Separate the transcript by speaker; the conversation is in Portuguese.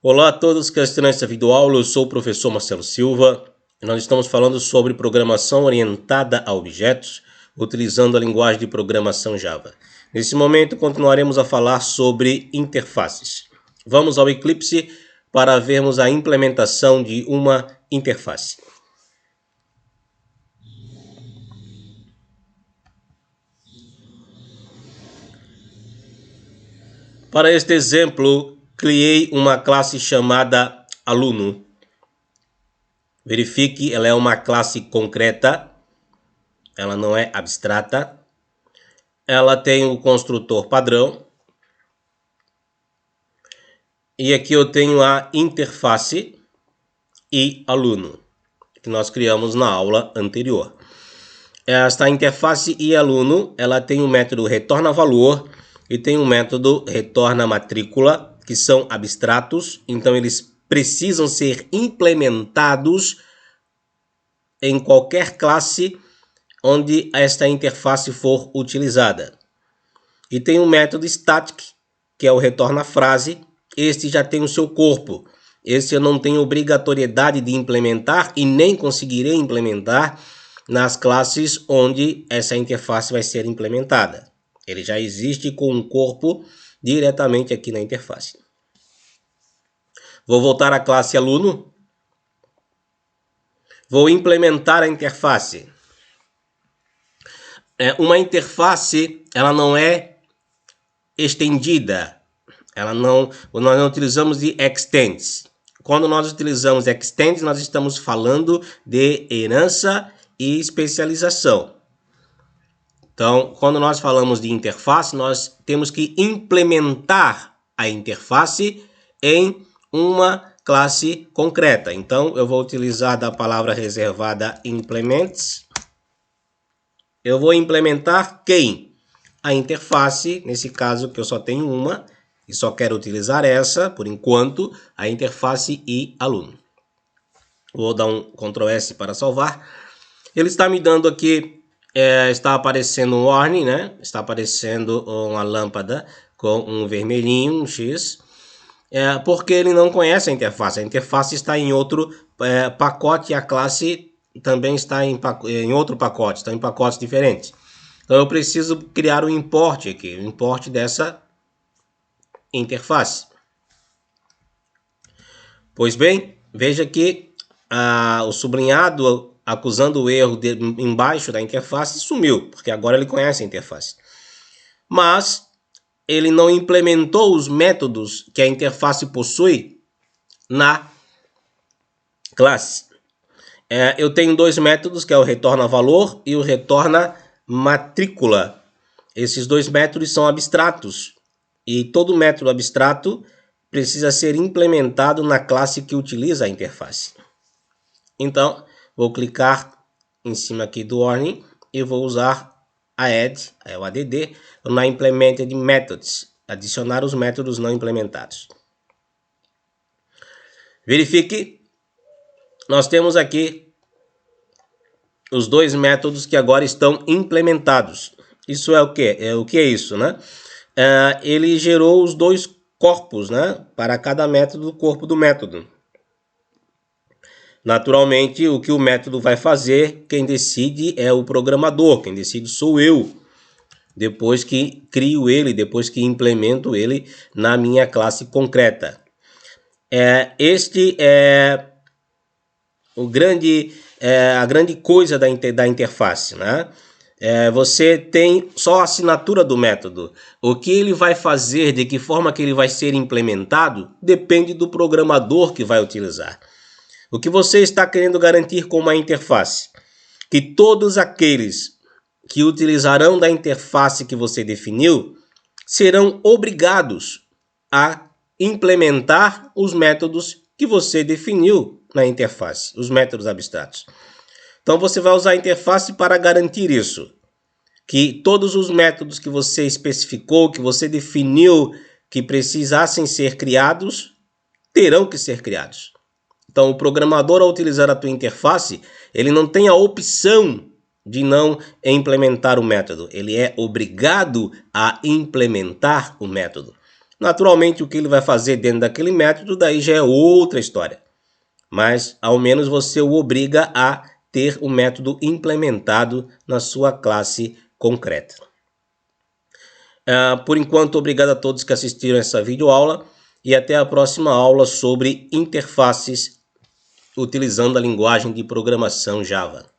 Speaker 1: Olá a todos que estão nesta videoaula, eu sou o professor Marcelo Silva e nós estamos falando sobre programação orientada a objetos, utilizando a linguagem de programação Java. Nesse momento continuaremos a falar sobre interfaces. Vamos ao Eclipse para vermos a implementação de uma interface. Para este exemplo, criei uma classe chamada aluno. Verifique, ela é uma classe concreta, ela não é abstrata. Ela tem o construtor padrão. E aqui eu tenho a interface e aluno, que nós criamos na aula anterior. Esta interface e aluno, ela tem o método retorna valor e tem o método retorna matrícula, que são abstratos, então eles precisam ser implementados em qualquer classe onde esta interface for utilizada. E tem o método static, que é o retorna frase. Este já tem o seu corpo. Este eu não tenho obrigatoriedade de implementar e nem conseguirei implementar nas classes onde essa interface vai ser implementada. Ele já existe com um corpo diretamente aqui na interface. Vou voltar à classe aluno. Vou implementar a interface. Uma interface, ela não é estendida. Nós não utilizamos de extends. Quando nós utilizamos extends, nós estamos falando de herança e especialização. Então, quando nós falamos de interface, nós temos que implementar a interface em uma classe concreta. Então, eu vou utilizar da palavra reservada implements. Eu vou implementar quem? A interface, nesse caso que eu só tenho uma e só quero utilizar essa, por enquanto, a interface e aluno. Vou dar um Ctrl S para salvar. Ele está me dando aqui, está aparecendo um warning, né? Está aparecendo uma lâmpada com um vermelhinho, um X, porque ele não conhece a interface. A interface está em outro pacote e a classe também está em outro pacote, está em pacotes diferentes. Então eu preciso criar um import aqui, um import dessa interface. Pois bem, veja que o sublinhado acusando o erro embaixo da interface sumiu, porque agora ele conhece a interface. Mas ele não implementou os métodos que a interface possui na classe. Eu tenho dois métodos, que é o retorna valor e o retorna matrícula. Esses dois métodos são abstratos e todo método abstrato precisa ser implementado na classe que utiliza a interface. Então, vou clicar em cima aqui do warning e vou usar add, o add, na implemented methods, adicionar os métodos não implementados. Verifique, nós temos aqui os dois métodos que agora estão implementados. Isso é o que? O que é isso, né? Ele gerou os dois corpos, né? Para cada método, o corpo do método. Naturalmente, o que o método vai fazer, quem decide é o programador, quem decide sou eu. Depois que crio ele, depois que implemento ele na minha classe concreta. Este é a grande coisa da interface, né? Você tem só a assinatura do método. O que ele vai fazer, de que forma que ele vai ser implementado, depende do programador que vai utilizar. O que você está querendo garantir com uma interface? Que todos aqueles que utilizarão da interface que você definiu serão obrigados a implementar os métodos que você definiu na interface, os métodos abstratos. Então você vai usar a interface para garantir isso, que todos os métodos que você especificou, que você definiu que precisassem ser criados, terão que ser criados. Então, o programador, ao utilizar a tua interface, ele não tem a opção de não implementar o método. Ele é obrigado a implementar o método. Naturalmente, o que ele vai fazer dentro daquele método, daí já é outra história. Mas, ao menos, você o obriga a ter o método implementado na sua classe concreta. Por enquanto, obrigado a todos que assistiram essa videoaula e até a próxima aula sobre interfaces utilizando a linguagem de programação Java.